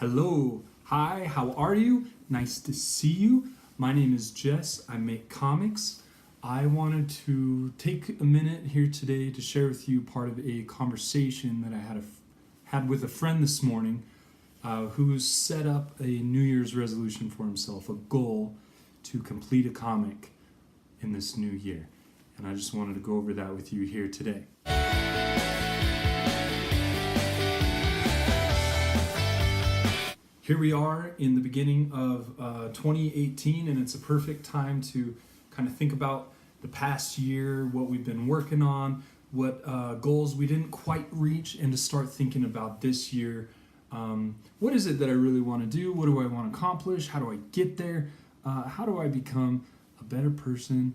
Hello, hi, how are you? Nice to see you. My name is Jess. I make comics. I wanted to take a minute here today to share with you part of a conversation that I had with a friend this morning who's set up a New Year's resolution for himself, a goal to complete a comic in this new year. And I just wanted to go over that with you here today. Here we are in the beginning of 2018, and it's a perfect time to kind of think about the past year, what we've been working on, what goals we didn't quite reach, and to start thinking about this year. What is it that I really want to do? What do I want to accomplish? How do I get there? How do I become a better person?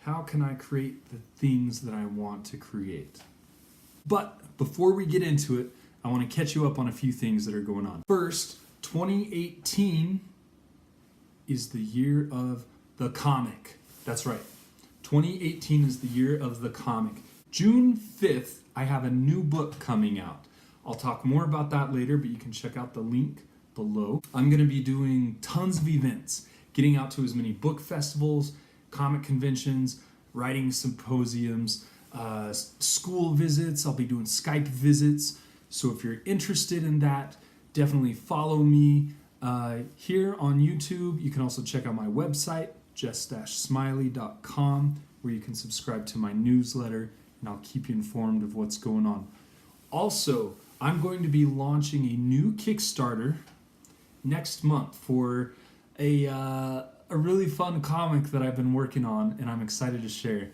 How can I create the things that I want to create? But before we get into it, I want to catch you up on a few things that are going on. First, 2018 is the year of the comic. That's right. 2018 is the year of the comic. June 5th, I have a new book coming out. I'll talk more about that later, but you can check out the link below. I'm going to be doing tons of events, getting out to as many book festivals, comic conventions, writing symposiums, school visits. I'll be doing Skype visits. So if you're interested in that, definitely follow me here on YouTube. You can also check out my website, jess-smiley.com, where you can subscribe to my newsletter, and I'll keep you informed of what's going on. Also, I'm going to be launching a new Kickstarter next month for a really fun comic that I've been working on, and I'm excited to share.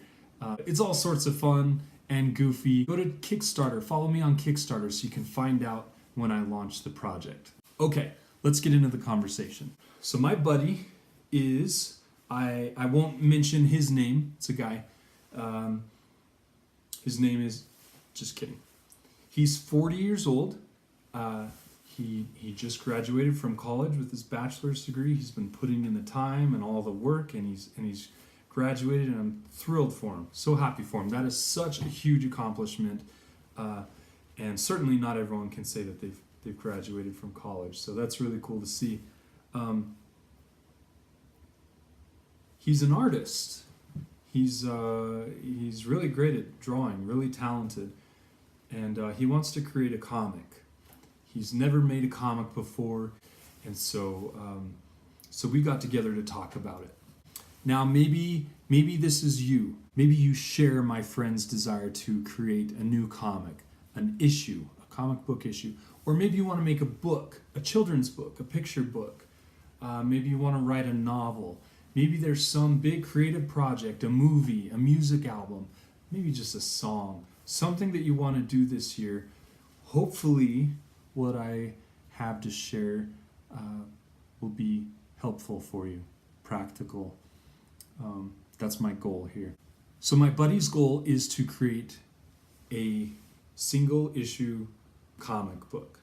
It's all sorts of fun and goofy. Go to Kickstarter. Follow me on Kickstarter so you can find out when I launch the project. Okay, let's get into the conversation. So my buddy is, I won't mention his name. It's a guy. His name is, just kidding. He's 40 years old. He just graduated from college with his bachelor's degree. He's been putting in the time and all the work, and he's graduated, and I'm thrilled for him. So happy for him. That is such a huge accomplishment, and certainly not everyone can say that they've graduated from college. So that's really cool to see. He's an artist. He's really great at drawing, really talented, and he wants to create a comic. He's never made a comic before, and so we got together to talk about it. Now, maybe this is you. Maybe you share my friend's desire to create a new comic, an issue, a comic book issue. Or maybe you want to make a book, a children's book, a picture book. Maybe you want to write a novel. Maybe there's some big creative project, a movie, a music album, maybe just a song, something that you want to do this year. Hopefully, what I have to share will be helpful for you, practical. That's my goal here. So my buddy's goal is to create a single issue comic book.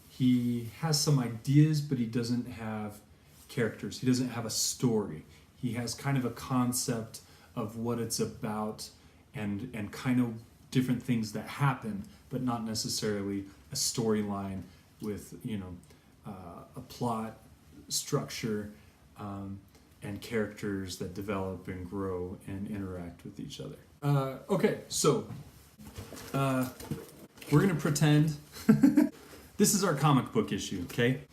He has some ideas, but he doesn't have characters. He doesn't have a story. He has kind of a concept of what it's about and kind of different things that happen, but not necessarily a storyline with, a plot, structure, and characters that develop and grow and interact with each other. Okay, so we're gonna pretend this is our comic book issue, okay?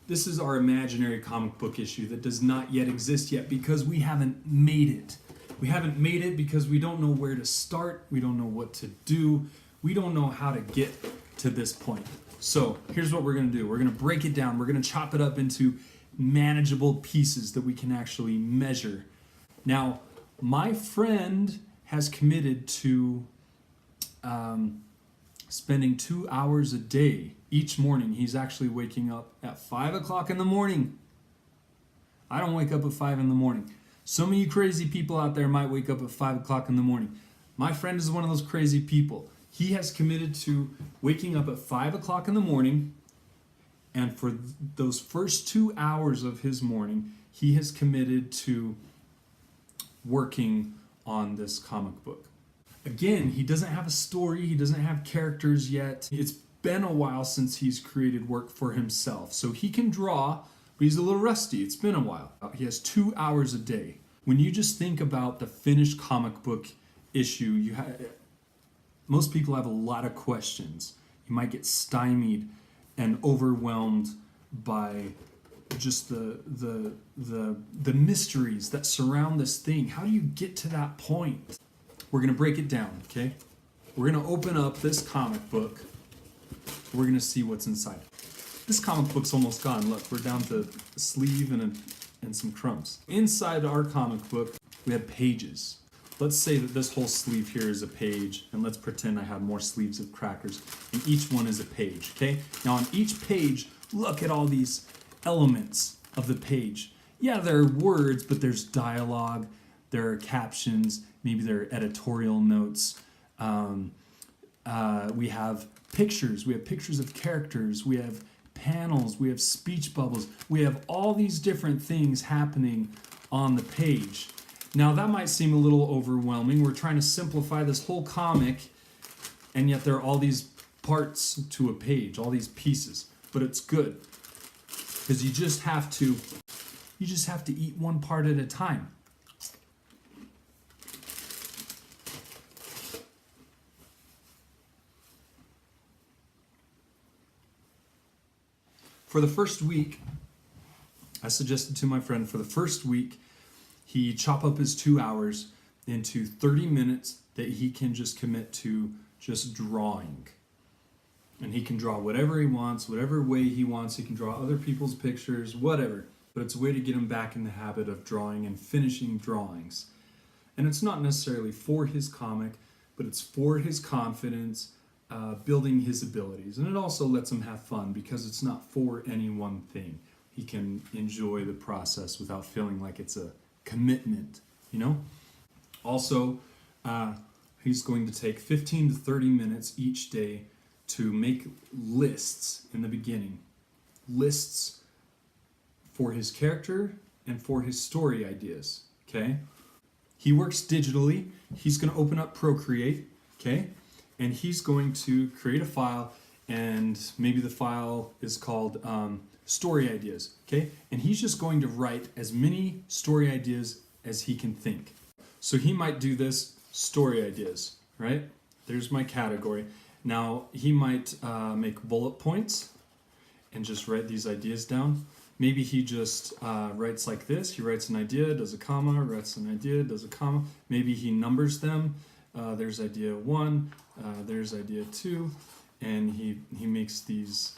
This is our imaginary comic book issue that does not yet exist yet because we haven't made it. We haven't made it because we don't know where to start, we don't know what to do, we don't know how to get to this point. So here's what we're gonna do. We're gonna break it down, we're gonna chop it up into manageable pieces that we can actually measure. Now, my friend has committed to spending 2 hours a day each morning. He's actually waking up at 5 o'clock in the morning. I don't wake up at 5 in the morning. Some of you crazy people out there might wake up at 5 o'clock in the morning. My friend is one of those crazy people. He has committed to waking up at 5 o'clock in the morning, and for those first 2 hours of his morning, he has committed to working on this comic book. Again, he doesn't have a story, he doesn't have characters yet. It's been a while since he's created work for himself. So he can draw, but he's a little rusty. It's been a while. He has 2 hours a day. When you just think about the finished comic book issue, most people have a lot of questions. You might get stymied and overwhelmed by just the mysteries that surround this thing. How do you get to that point? We're gonna break it down, okay? We're gonna open up this comic book. We're gonna see what's inside. This comic book's almost gone. Look, we're down to a sleeve and some crumbs. Inside our comic book, we have pages. Let's say that this whole sleeve here is a page, and let's pretend I have more sleeves of crackers, and each one is a page, okay? Now on each page, look at all these elements of the page. Yeah, there are words, but there's dialogue, there are captions, maybe there are editorial notes. We have pictures of characters, we have panels, we have speech bubbles, we have all these different things happening on the page. Now that might seem a little overwhelming. We're trying to simplify this whole comic, and yet there are all these parts to a page, all these pieces. But it's good, because you just have to eat one part at a time. For the first week, I suggested to my friend, for the first week, he chop up his 2 hours into 30 minutes that he can just commit to just drawing. And he can draw whatever he wants, whatever way he wants. He can draw other people's pictures, whatever. But it's a way to get him back in the habit of drawing and finishing drawings. And it's not necessarily for his comic, but it's for his confidence, building his abilities. And it also lets him have fun because it's not for any one thing. He can enjoy the process without feeling like it's a commitment, you know? Also, he's going to take 15 to 30 minutes each day to make lists in the beginning. Lists for his character and for his story ideas, okay? He works digitally. He's going to open up Procreate, okay? And he's going to create a file, and maybe the file is called story ideas, okay? And he's just going to write as many story ideas as he can think. So he might do this, story ideas, right? There's my category. Now he might make bullet points and just write these ideas down. Maybe he just writes like this. He writes an idea, does a comma, writes an idea, does a comma. Maybe he numbers them. There's idea 1, there's idea 2, and he makes these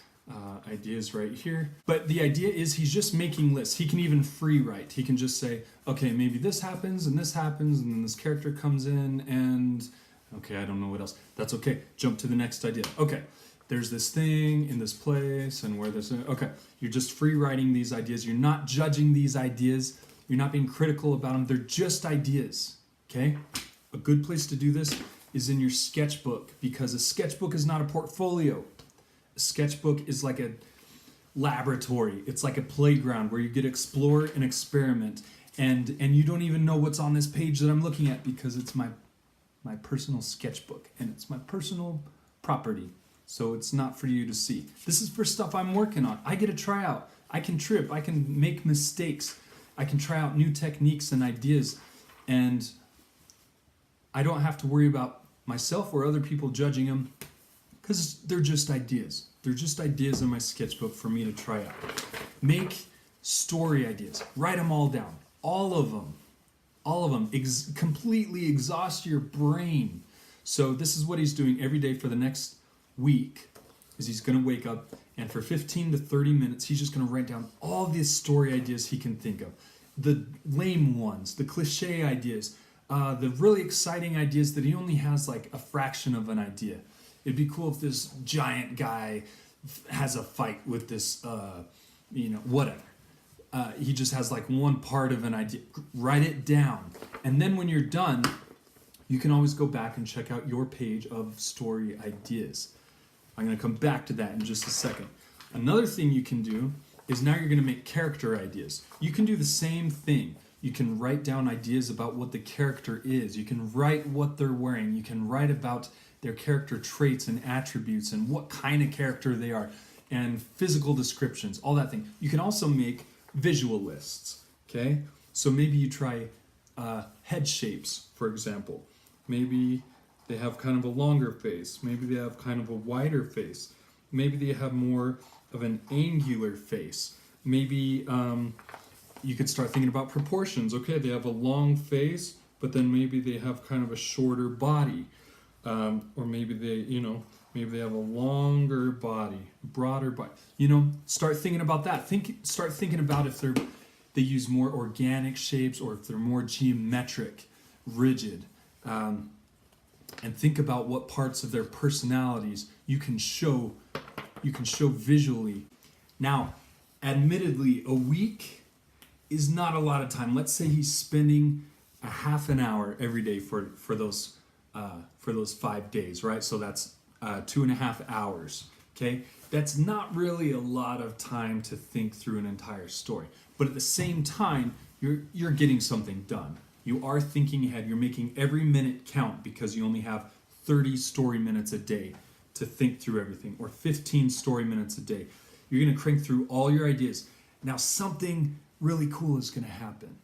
ideas right here. But the idea is he's just making lists. He can even free write. He can just say, okay, maybe this happens, and then this character comes in, and okay, I don't know what else. That's okay. Jump to the next idea. Okay, there's this thing in this place, and where this. Okay, you're just free writing these ideas. You're not judging these ideas. You're not being critical about them. They're just ideas. Okay, a good place to do this is in your sketchbook, because a sketchbook is not a portfolio. A sketchbook is like a laboratory. It's like a playground where you get to explore and experiment, and you don't even know what's on this page that I'm looking at, because it's my personal sketchbook, and it's my personal property, so it's not for you to see. This is for stuff I'm working on. I get to try out. I can trip. I can make mistakes. I can try out new techniques and ideas, and I don't have to worry about myself or other people judging them, because they're just ideas. They're just ideas in my sketchbook for me to try out. Make story ideas. Write them all down. All of them. All of them. Completely exhaust your brain. So this is what he's doing every day for the next week, is he's going to wake up, and for 15 to 30 minutes, he's just going to write down all these story ideas he can think of. The lame ones, the cliche ideas, the really exciting ideas that he only has like a fraction of an idea. It'd be cool if this giant guy has a fight with this, whatever. He just has like one part of an idea. Write it down. And then when you're done, you can always go back and check out your page of story ideas. I'm going to come back to that in just a second. Another thing you can do is now you're going to make character ideas. You can do the same thing. You can write down ideas about what the character is. You can write what they're wearing. You can write about their character traits and attributes and what kind of character they are and physical descriptions, all that thing. You can also make visual lists, okay? So maybe you try head shapes, for example. Maybe they have kind of a longer face. Maybe they have kind of a wider face. Maybe they have more of an angular face. Maybe you could start thinking about proportions. Okay, they have a long face, but then maybe they have kind of a shorter body. Or maybe maybe they have a longer body, broader body. Start thinking about that. Start thinking about if they use more organic shapes or if they're more geometric, rigid. And think about what parts of their personalities you can show visually. Now, admittedly, a week is not a lot of time. Let's say he's spending a half an hour every day for those 5 days, right? So that's 2.5 hours. Okay, that's not really a lot of time to think through an entire story. But at the same time, you're getting something done. You are thinking ahead. You're making every minute count because you only have 30 story minutes a day to think through everything, or 15 story minutes a day. You're going to crank through all your ideas. Now, something really cool is going to happen.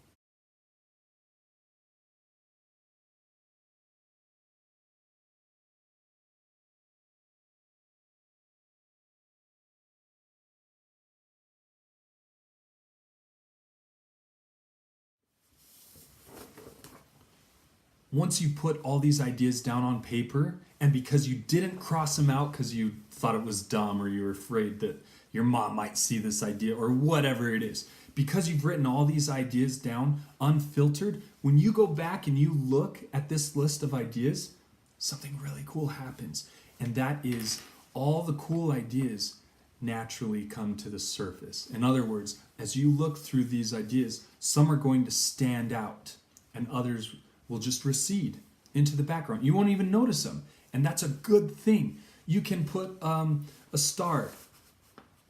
Once you put all these ideas down on paper, and because you didn't cross them out because you thought it was dumb or you were afraid that your mom might see this idea or whatever it is, because you've written all these ideas down unfiltered, when you go back and you look at this list of ideas, something really cool happens. And that is all the cool ideas naturally come to the surface. In other words, as you look through these ideas, some are going to stand out and others will just recede into the background. You won't even notice them, and that's a good thing. You can put a star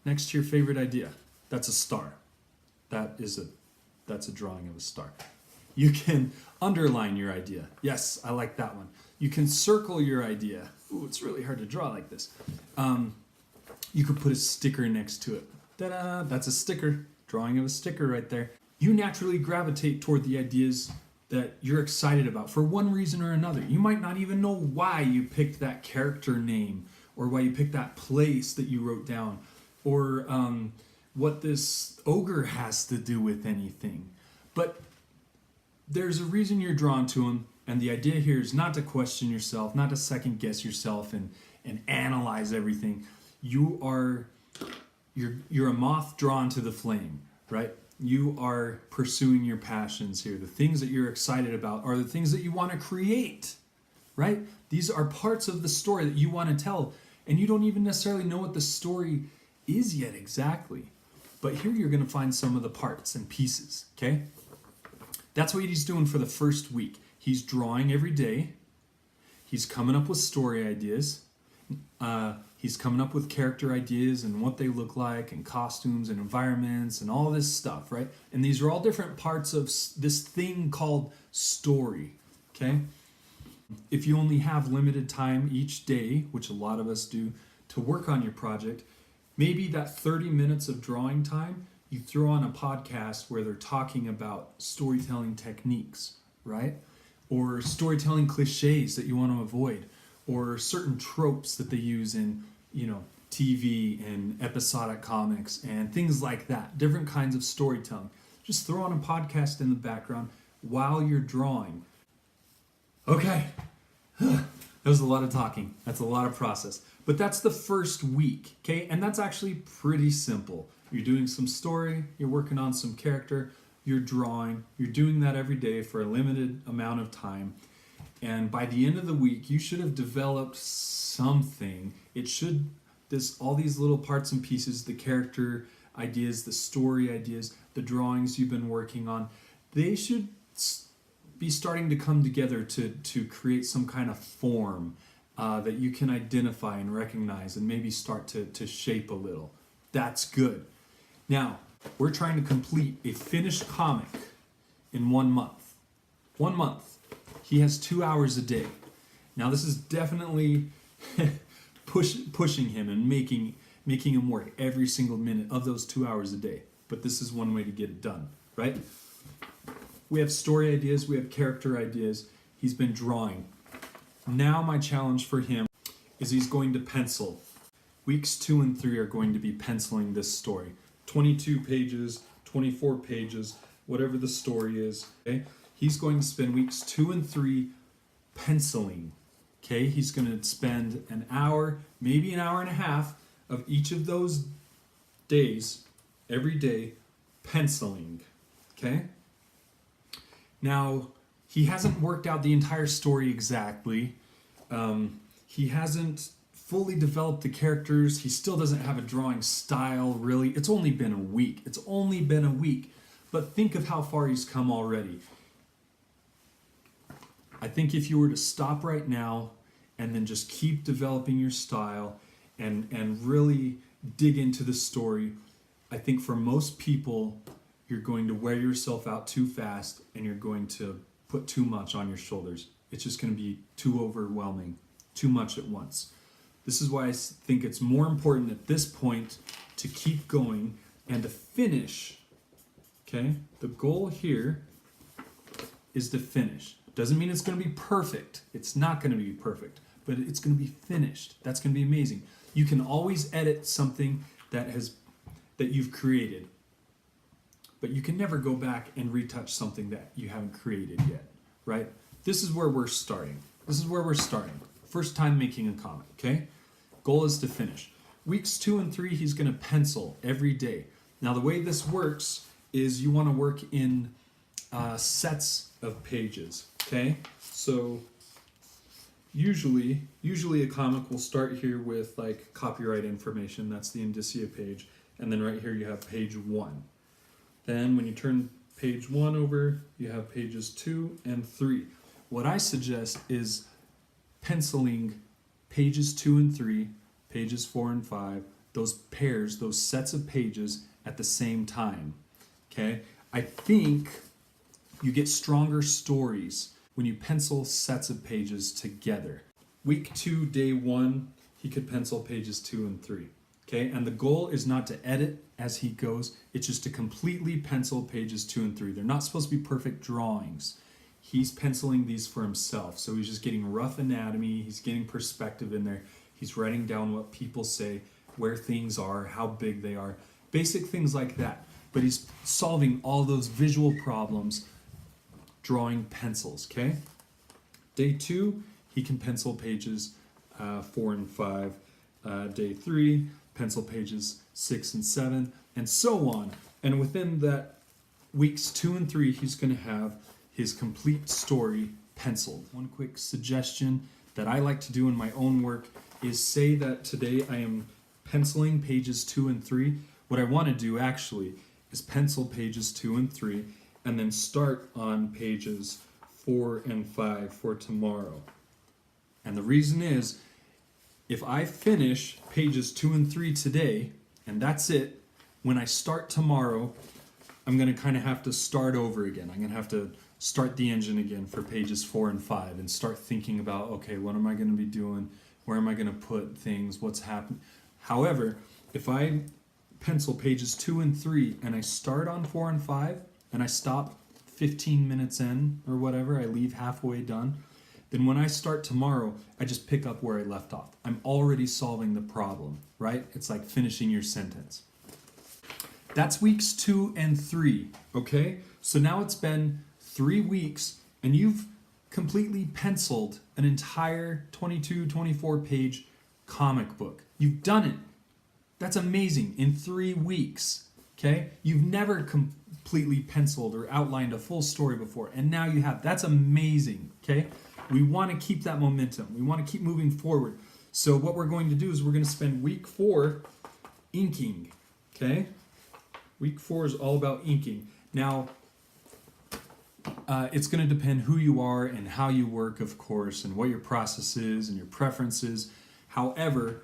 next to your favorite idea. That's a star. That's a drawing of a star. You can underline your idea. Yes, I like that one. You can circle your idea. Ooh, it's really hard to draw like this. You could put a sticker next to it. Ta-da! That's a sticker. Drawing of a sticker right there. You naturally gravitate toward the ideas that you're excited about for one reason or another. You might not even know why you picked that character name or why you picked that place that you wrote down or what this ogre has to do with anything. But there's a reason you're drawn to them, and the idea here is not to question yourself, not to second guess yourself and analyze everything. You're a moth drawn to the flame, right? You are pursuing your passions here. The things that you're excited about are the things that you want to create, right? These are parts of the story that you want to tell, and you don't even necessarily know what the story is yet exactly. But here you're going to find some of the parts and pieces, okay? That's what he's doing for the first week. He's drawing every day. He's coming up with story ideas. He's coming up with character ideas and what they look like and costumes and environments and all this stuff, right? And these are all different parts of this thing called story, okay? If you only have limited time each day, which a lot of us do, to work on your project, maybe that 30 minutes of drawing time, you throw on a podcast where they're talking about storytelling techniques, right? Or storytelling cliches that you want to avoid, or certain tropes that they use in, TV and episodic comics and things like that. Different kinds of storytelling. Just throw on a podcast in the background while you're drawing. Okay, that was a lot of talking. That's a lot of process. But that's the first week, okay? And that's actually pretty simple. You're doing some story, you're working on some character, you're drawing, you're doing that every day for a limited amount of time. And by the end of the week, you should have developed something. All these little parts and pieces, the character ideas, the story ideas, the drawings you've been working on, they should be starting to come together to create some kind of form that you can identify and recognize and maybe start to shape a little. That's good. Now, we're trying to complete a finished comic in 1 month. 1 month. He has 2 hours a day. Now this is definitely pushing him and making him work every single minute of those 2 hours a day. But this is one way to get it done, right? We have story ideas, we have character ideas. He's been drawing. Now my challenge for him is he's going to pencil. Weeks 2 and 3 are going to be penciling this story. 22 pages, 24 pages, whatever the story is. Okay? He's going to spend weeks 2 and 3 penciling. Okay? He's going to spend an hour, maybe an hour and a half of each of those days, every day, penciling. Okay? Now, he hasn't worked out the entire story exactly. He hasn't fully developed the characters. He still doesn't have a drawing style, really. It's only been a week. But think of how far he's come already. I think if you were to stop right now and then just keep developing your style and really dig into the story, I think for most people, you're going to wear yourself out too fast and you're going to put too much on your shoulders. It's just going to be too overwhelming, too much at once. This is why I think it's more important at this point to keep going and to finish. Okay? The goal here is to finish. Doesn't mean it's going to be perfect. It's not going to be perfect, but it's going to be finished. That's going to be amazing. You can always edit something that you've created, but you can never go back and retouch something that you haven't created yet, right? This is where we're starting. First time making a comic, okay? Goal is to finish. Weeks 2 and 3, he's going to pencil every day. Now, the way this works is you want to work in sets of pages, okay? So usually a comic will start here with like copyright information. That's the indicia page. And then right here you have page 1. Then when you turn page 1 over, you have pages 2 and 3. What I suggest is penciling pages 2 and 3, pages 4 and 5, those pairs, those sets of pages at the same time. Okay? I think you get stronger stories when you pencil sets of pages together. Week 2, day 1, he could pencil pages 2 and 3. Okay? And the goal is not to edit as he goes, it's just to completely pencil pages 2 and 3. They're not supposed to be perfect drawings. He's penciling these for himself, so he's just getting rough anatomy, he's getting perspective in there, he's writing down what people say, where things are, how big they are, basic things like that. But he's solving all those visual problems, drawing pencils, okay? Day 2, he can pencil pages 4 and 5. Day 3, pencil pages 6 and 7, and so on. And within that weeks 2 and 3, he's going to have his complete story penciled. One quick suggestion that I like to do in my own work is say that today I am penciling pages 2 and 3. What I want to do actually is pencil pages 2 and 3 and then start on pages 4 and 5 for tomorrow. And the reason is, if I finish pages 2 and 3 today, and that's it, when I start tomorrow, I'm going to kind of have to start over again. I'm going to have to start the engine again for pages 4 and 5 and start thinking about, okay, what am I going to be doing? Where am I going to put things? What's happening? However, if I pencil pages 2 and 3 and I start on 4 and 5 and I stop 15 minutes in or whatever, I leave halfway done, then when I start tomorrow, I just pick up where I left off. I'm already solving the problem, right? It's like finishing your sentence. That's weeks 2 and 3, okay? So now it's been 3 weeks and you've completely penciled an entire 22, 24 page comic book. You've done it. That's amazing. In 3 weeks, okay? You've never completely penciled or outlined a full story before, and now you have. That's amazing, okay? We want to keep that momentum. We want to keep moving forward. So what we're going to do is we're going to spend week 4 inking, okay? Week 4 is all about inking. Now, it's going to depend who you are and how you work, of course, and what your process is and your preferences. However,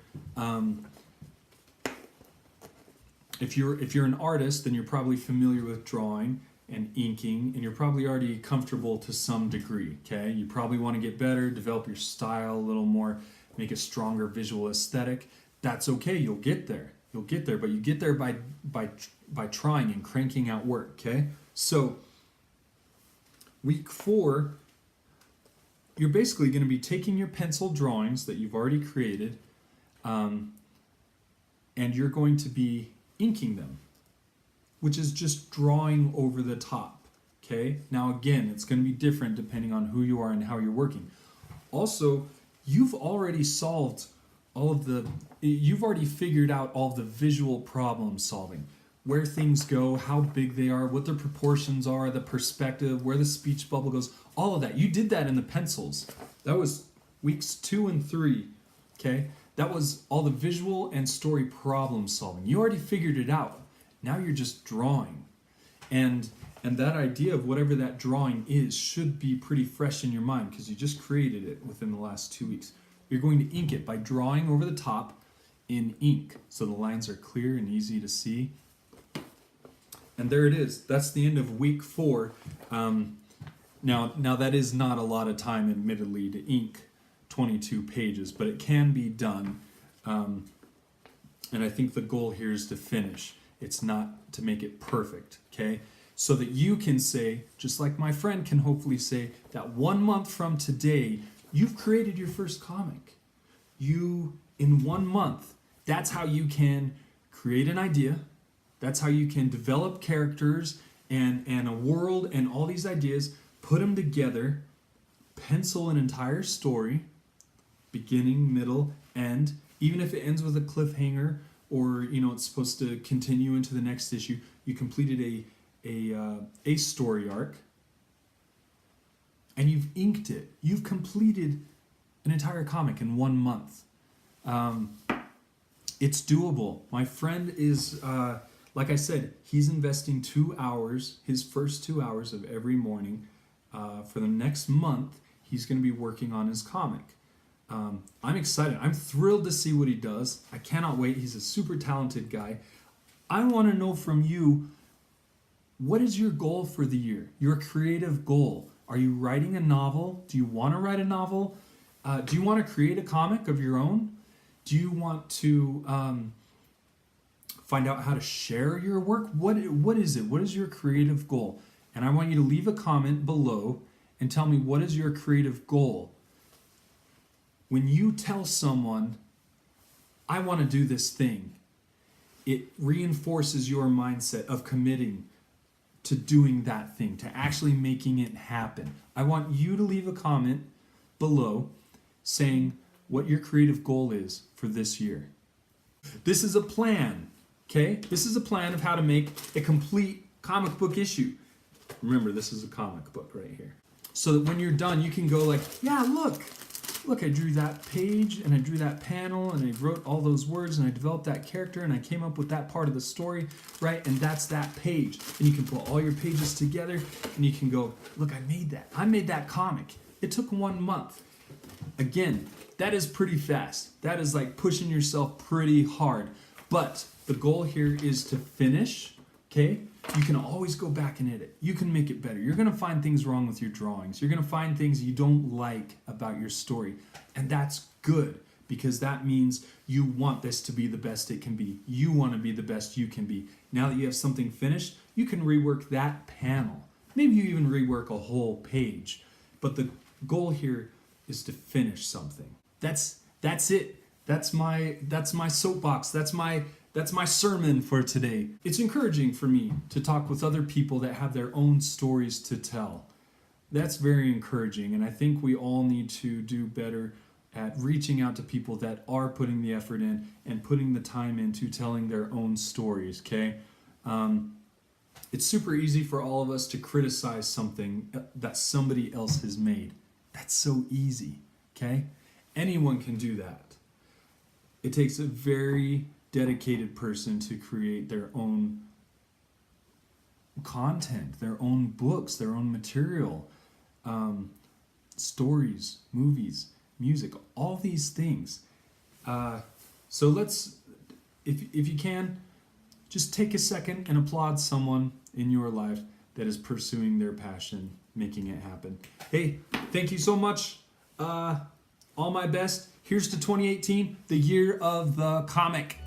if you're an artist, then you're probably familiar with drawing. and inking, and you're probably already comfortable to some degree, okay? You probably want to get better, develop your style a little more, make a stronger visual aesthetic. That's okay, you'll get there. You'll get there, but you get there by trying and cranking out work, okay? So, week 4, you're basically going to be taking your pencil drawings that you've already created, and you're going to be inking them, which is just drawing over the top, okay? Now again, it's going to be different depending on who you are and how you're working. Also, you've already figured out all the visual problem solving, where things go, how big they are, what their proportions are, the perspective, where the speech bubble goes, all of that. You did that in the pencils. That was weeks 2 and 3, okay? That was all the visual and story problem solving. You already figured it out. Now you're just drawing. And that idea of whatever that drawing is should be pretty fresh in your mind because you just created it within the last 2 weeks. You're going to ink it by drawing over the top in ink so the lines are clear and easy to see. And there it is. That's the end of week 4. Now that is not a lot of time, admittedly, to ink 22 pages, but it can be done. And I think the goal here is to finish. It's not to make it perfect, okay? So that you can say, just like my friend can hopefully say, that 1 month from today, you've created your first comic. In 1 month, that's how you can create an idea. That's how you can develop characters and a world and all these ideas, put them together, pencil an entire story, beginning, middle, end, even if it ends with a cliffhanger or it's supposed to continue into the next issue. You completed a story arc and you've inked it. You've completed an entire comic in 1 month. It's doable. My friend is, like I said, he's investing 2 hours, his first 2 hours of every morning. For the next month, he's going to be working on his comic. I'm excited. I'm thrilled to see what he does. I cannot wait. He's a super talented guy. I want to know from you, what is your goal for the year? Your creative goal. Are you writing a novel? Do you want to write a novel? Do you want to create a comic of your own? Do you want to find out how to share your work? What is it? What is your creative goal? And I want you to leave a comment below and tell me, what is your creative goal? When you tell someone, I want to do this thing, it reinforces your mindset of committing to doing that thing, to actually making it happen. I want you to leave a comment below saying what your creative goal is for this year. This is a plan, okay? This is a plan of how to make a complete comic book issue. Remember, this is a comic book right here. So that when you're done, you can go like, yeah, look, I drew that page and I drew that panel and I wrote all those words and I developed that character and I came up with that part of the story, right? And that's that page. And you can put all your pages together and you can go, look, I made that. I made that comic. It took 1 month. Again, that is pretty fast. That is like pushing yourself pretty hard. But the goal here is to finish, okay? You can always go back and edit. You can make it better. You're going to find things wrong with your drawings. You're going to find things you don't like about your story. And that's good because that means you want this to be the best it can be. You want to be the best you can be. Now that you have something finished, you can rework that panel. Maybe you even rework a whole page. But the goal here is to finish something. That's it. That's my soapbox. That's my sermon for today. It's encouraging for me to talk with other people that have their own stories to tell. That's very encouraging, and I think we all need to do better at reaching out to people that are putting the effort in and putting the time into telling their own stories, okay? It's super easy for all of us to criticize something that somebody else has made. That's so easy, okay? Anyone can do that. It takes a very dedicated person to create their own content, their own books, their own material, stories, movies, music, all these things. So let's, if you can, just take a second and applaud someone in your life that is pursuing their passion, making it happen. Hey, thank you so much. All my best. Here's to 2018, the year of the comic.